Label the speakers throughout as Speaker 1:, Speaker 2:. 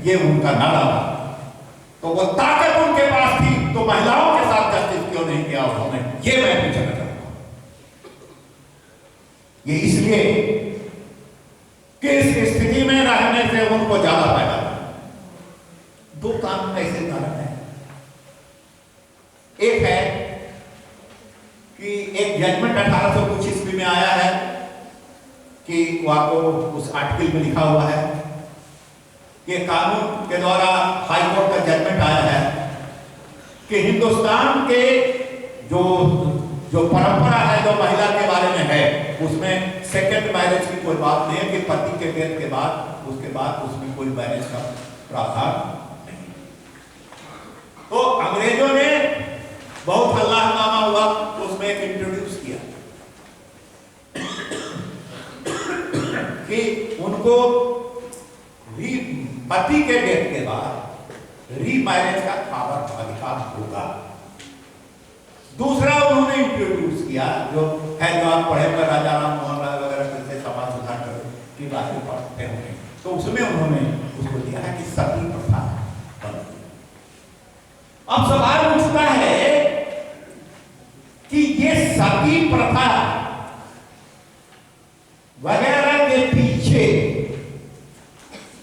Speaker 1: ये उनका न डाला, तो वो ताकत उनके पास थी, तो महिलाओं के साथ जस्टिस क्यों नहीं किया उन्होंने, ये मैं पूछना चाहता हूं। ये इसलिए कि इस स्थिति में रहने से उनको ज्यादा फायदा। दो कानून ऐसे कारण है, एक है कि एक जजमेंट 1800 ईस्वी में आया है कि वो आपको उस आर्टिकल में लिखा हुआ है कि कानून के द्वारा हाई कोर्ट का जजमेंट आया है कि हिंदुस्तान के जो परंपरा है जो महिला के बारे में है, उसमें सेकंड मैरिज की कोई बात नहीं है कि पति के डेथ के बाद उसके बाद उसमें कोई मैरिज का प्रावधान नहीं। तो अंग्रेजों ने बहुत हल्ला हंगामा हुआ, उसमें एक इंट्रोड्यूस किया कि उनको पति के डेथ के बाद रीमैरिज का अधिकार होगा। दूसरा उन्होंने इंट्रोड्यूस किया जो है, जो आप पढ़े हुए राजा राम मोहन राय वगैरह जैसे समाज सुधार की बातें पढ़ते होंगे, तो उसमें उन्होंने उसको दिया है कि सती प्रथा बंद। अब सवाल उठता है कि ये सती प्रथा वगैरह के पीछे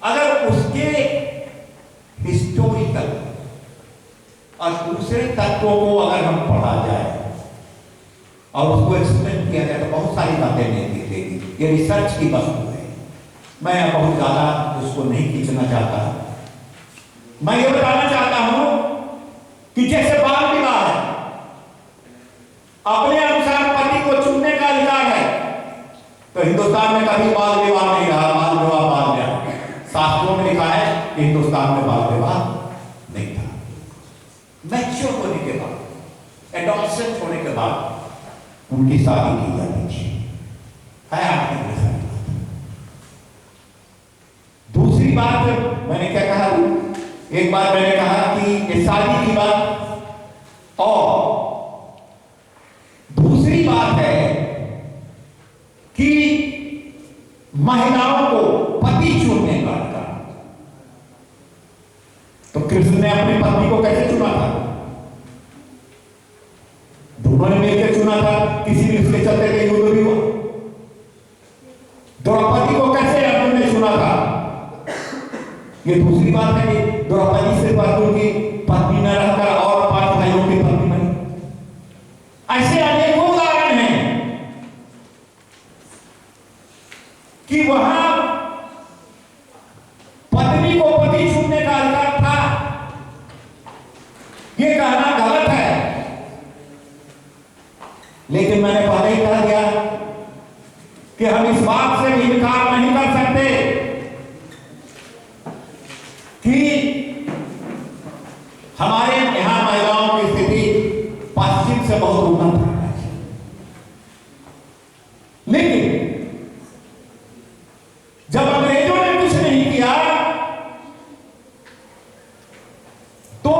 Speaker 1: अगर उसके हिस्टोरिकल और दूसरे तत्वों को अगर हम पढ़ा जाए और उसको एक्सप्लेन किया जाए तो बहुत सारी बातें निकलेगी। ये रिसर्च की वस्तु है, मैं बहुत ज्यादा उसको नहीं खींचना चाहता। मैं ये बताना चाहता हूं कि जैसे बाल विवाह है, अपने अनुसार पति को चुनने का अधिकार है, तो हिंदुस्तान में कभी बाल विवाह नहीं रहा। बाल विवाह बाल विवाह शास्त्रों में लिखा है कि हिंदुस्तान में बाल विवाह नहीं था। मैच्योर होने के बाद, एडॉल्सेंट होने के बाद उनकी शादी की जाती थी, है आपकी शादी। दूसरी बात मैंने क्या कहा, एक बार मैंने कहा कि ये शादी की बात, और दूसरी बात है कि महिलाओं को पति चुनने का अधिकार। तो कृष्ण ने अपनी पत्नी को कैसे चुना था? दोनों ने मिलकर चुना था, किसी भी उसके चलते कहीं युद्ध भी हुआ। द्रौपदी को कैसे अर्जुन ने चुना था? ये दूसरी बात है कि द्रौपदी से अर्जुन की पत्नी न रहकर और 5 भाइयों की पत्नी बनी। ऐसे अनेकों उदाहरण हैं कि वहां पत्नी को पति चुनने का अधिकार था। ये कहना गलत है, लेकिन मैंने पहले ही कह दिया कि हम इस बात से भी इनकार नहीं कर सकते कि हमारे यहां महिलाओं की स्थिति पश्चिम से बहुत उन्नत है। लेकिन जब अंग्रेजों ने कुछ नहीं किया तो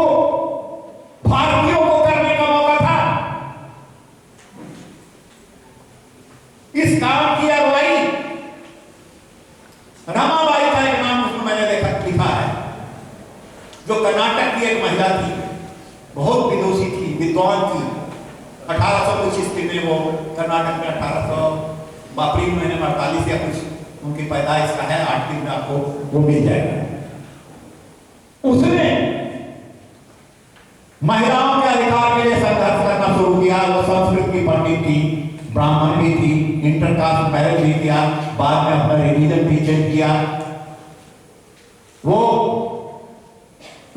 Speaker 1: भारतीयों को करने का मौका था। इस काम की अगुवाई रमाबाई का एक नाम उसमें मैंने लिखा है, जो कर्नाटक की एक महिला थी, बहुत विदुषी थी, विद्वान थी। 1800 ईस्वी में वो कर्नाटक में 1800 अप्रैल महीने में 48 या कुछ उनकी पैदाइश का है, 8 दिन में आपको वो मिल जाएगा। उसने महिलाओं के अधिकार के लिए संघर्ष करना शुरू किया। वो संस्कृत की पंडित थी, ब्राह्मण भी थी, इंटरकास्ट मैरिज भी किया, बाद में अपना रिलीजन भी चेंज किया। वो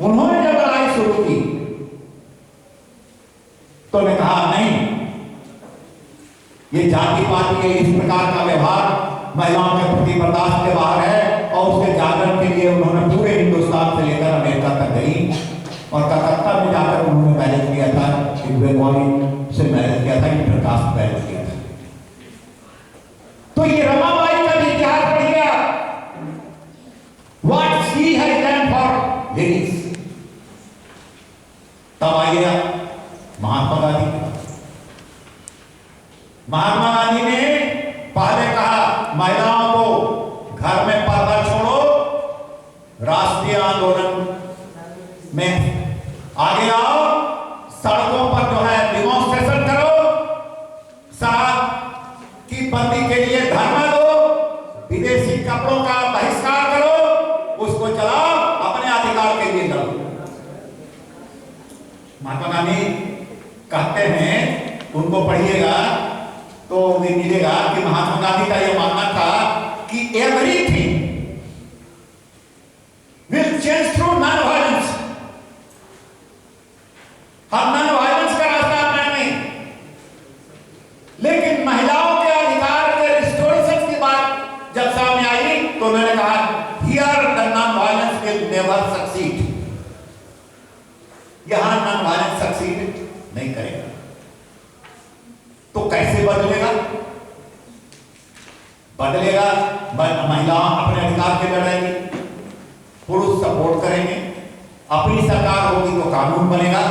Speaker 1: उन्होंने जब लड़ाई शुरू की तो मैं कहा नहीं, ये जाति पाति इस प्रकार का व्यवहार महिलाओं के प्रति बर्दाश्त के बाहर है। और उसके जागरण के लिए उन्होंने पूरे हिंदुस्तान से लेकर अमेरिका तक गई और कलकत्ता में जाकर उन्होंने मैरिज किया था, एक बंगाली से मैरिज किया था, इंटरकास्ट मैरिज किया था। तो ये रमाबाई का इतिहास पढ़ गया, what she has done for ladies. तब आइए महात्मा गांधी। महात्मा गांधी ने पहले कहा महिलाओं को घर में पर्दा छोड़ो, राष्ट्रीय आंदोलन महात्मा गांधी कहते हैं, उनको पढ़िएगा तो ये मिलेगा कि महात्मा गांधी का यह मानना था कि everything will change through non violence. हम नॉन वायलेंस का रास्ता अपनाएंगे, लेकिन महिलाओं के अधिकार के रिस्टोरेशन की बात जब सामने आई तो मैंने कहा here the non violence will never succeed. यहां नॉन वायलेंस सक्सीड नहीं करेगा। तो कैसे बदलेगा? महिला अपने अधिकार के लड़ेंगी, पुरुष सपोर्ट करेंगे, अपनी सरकार होगी तो कानून बनेगा।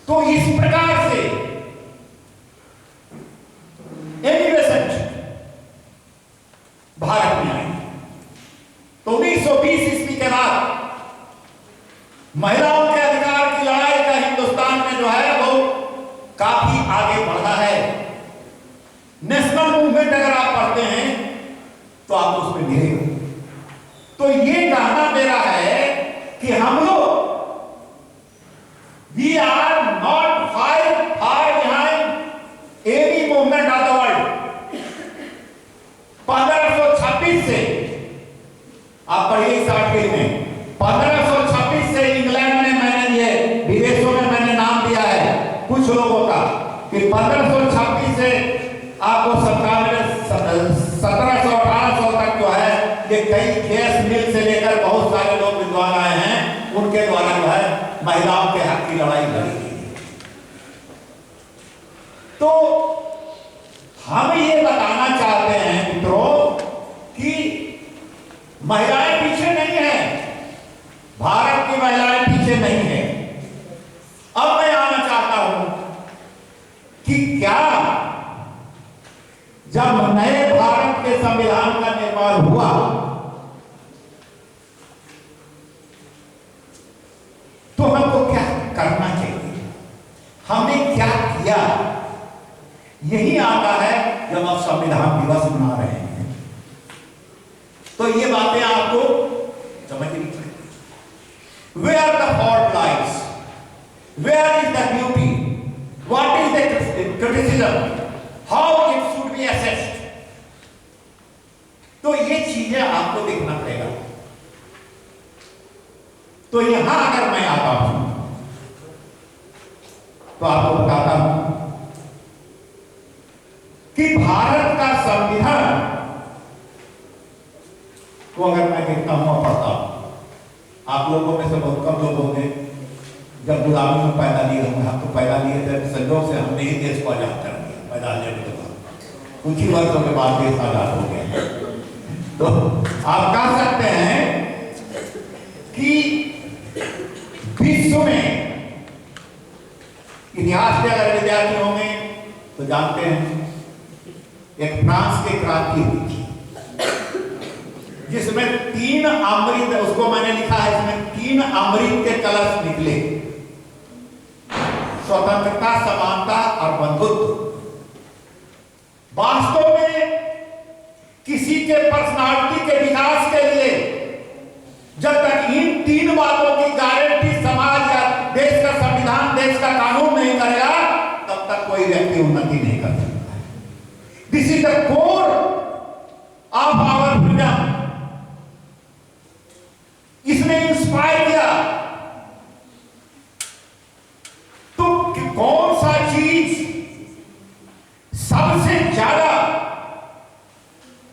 Speaker 1: तो इस प्रकार से एलिवेशन भारत में आई। तो 1920 ईस्वी के बाद महिलाओं के अधिकार की लड़ाई का हिंदुस्तान में जो है वो काफी आगे बढ़ा है। नेशनल मूवमेंट अगर आप पढ़ते हैं तो आप उसमें मिलेगा। तो ये कहना मेरा है कि हम लोग we are not far behind any movement of the world. 1526 से आप पढ़िए इस आर्टिकल में, 1526 से इंग्लैंड में मैंने ये विदेशों में मैंने नाम दिया है कुछ लोगों का कि 1526 से आपको 1700-1800 तक जो है ये कई गैस मिल से लेकर बहुत सारे लोग विद्वान आए हैं, उनके द्वारा जो है महिलाओं के हक की लड़ाई लड़ी गई। तो हम ये बताना चाहते हैं मित्रों कि महिलाएं पीछे नहीं है, भारत की महिलाएं पीछे नहीं है। अब मैं आना चाहता हूं कि क्या जब नए भारत के संविधान का निर्माण हुआ तो हमको क्या करना चाहिए, हमने क्या किया? यही आता है जब आप संविधान दिवस मना रहे हैं। तो ये बातें आपको समझनी चाहिए। Where the fault lies, where is the beauty, what is the criticism, how it should be assessed. तो ये चीजें आपको देखना पड़ेगा। तो यहां अगर मैं आता हूं तो आपको बताता हूं कि भारत का संविधान को अगर मैं देखता हूं और पढ़ता हूं, आप लोगों में से बहुत कम लोग होंगे जब गुलामी में पैदा लिए होंगे। हम तो पैदा लिए थे, संजोग से हमने ही देश को आजाद कर दिया पैदा लेने के बाद, कुछ ही वर्षों के बाद देश आजाद हो गया। तो आप कह सकते हैं कि विश्व में इतिहास के अगर विद्यार्थी होंगे तो जानते हैं एक फ्रांस की क्रांति हुई थी जिसमें 3 अमृत, उसको मैंने लिखा है इसमें 3 अमृत के कलश निकले, स्वतंत्रता, समानता और बंधुत्व। वास्तव में किसी के पर्सनालिटी के विकास के लिए जब तक इन 3 बातों की गारंटी समाज या देश का संविधान, देश का कानून नहीं करेगा, तब तक कोई व्यक्ति उन्नति नहीं कर सकता है। This is the core of our freedom. इसने इंस्पायर किया। तो कौन सा चीज सबसे ज्यादा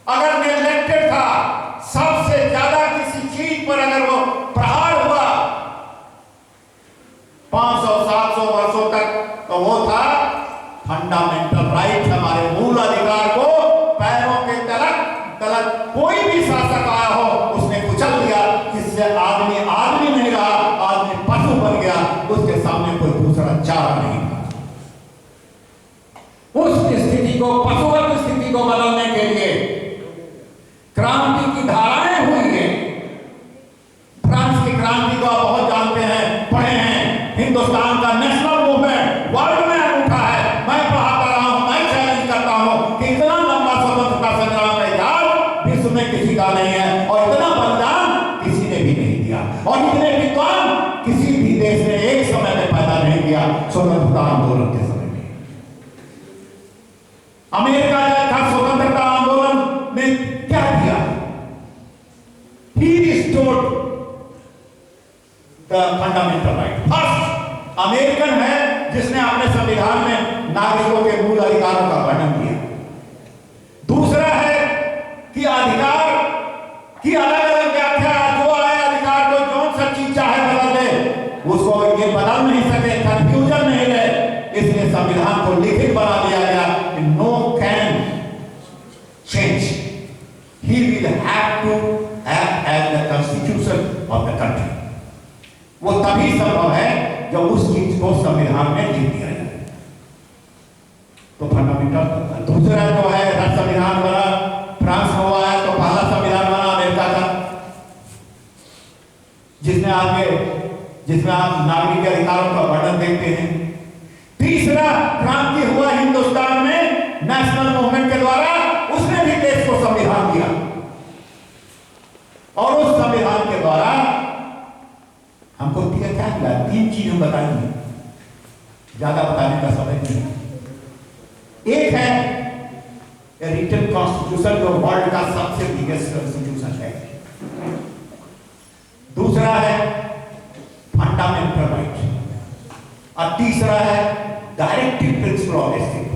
Speaker 1: अगर नेग्लेक्टेड था, सबसे ज्यादा किसी चीज पर अगर वो प्रहार हुआ 500-700 वर्षों तक, तो वो था फंडामेंटल राइट, हमारे मूल अधिकार को पैरों के तलक कोई भी शासक आया हो उसने कुचल दिया, जिससे आदमी आदमी नहीं रहा, आदमी पशु बन गया, उसके सामने कोई दूसरा चारा नहीं था। उस स्थिति को, पशुवत स्थिति को बदलने के लिए क्रांति की धाराएं हुई है। फ्रांस की क्रांति को आप बहुत जानते हैं, पढ़े हैं। हिंदुस्तान का नेशनल मूवमेंट वर्ल्ड में उठा है। मैं पढ़ाता रहा हूं, मैं चैलेंज करता हूं कि इतना लंबा स्वतंत्रता संग्राम का इतिहास विश्व में किसी का नहीं है, और इतना बलिदान किसी ने भी नहीं दिया, और इतने विद्वान किसी भी देश ने एक समय नहीं किया स्वतंत्रता आंदोलन के समय में। अमेरिका का स्वतंत्रता आंदोलन ने क्या किया? He restored the fundamental right. First American है जिसने अपने संविधान में नागरिकों के मूल अधिकारों का वर्णन किया। दूसरा है कि अधिकार की अलग अलग व्याख्या, जो आए अधिकार को जो सा चीज चाहे बदल दे, उसको ये बदल नहीं सके, कंफ्यूजन नहीं रहे, इसलिए संविधान को लिखित बना दिया गया कि no can change, he will have to act as the constitution of the country. वो तभी संभव है जब उस चीज को संविधान में लिख दिया जाए। तो फंडामेंटल दूसरा जो है संविधान बना फ्रांस में हुआ है, तो पहला संविधान बना अमेरिका का, जिसमें आप नागरिक के अधिकारों का वर्णन देखते हैं। तीसरा क्रांति हुआ हिंदुस्तान में नेशनल मूवमेंट के द्वारा, उसने भी देश को संविधान दिया और उस संविधान के द्वारा हमको क्या मिला? 3 चीज हम बताएंगे, ज्यादा बताने का समय नहीं। एक है रिटन कॉन्स्टिट्यूशन, जो वर्ल्ड का सबसे बिगेस्ट कॉन्स्टिट्यूशन है। दूसरा है फंडामेंटल राइट और तीसरा है डायरेक्टिव प्रिंसिपल ऑफ स्टेट।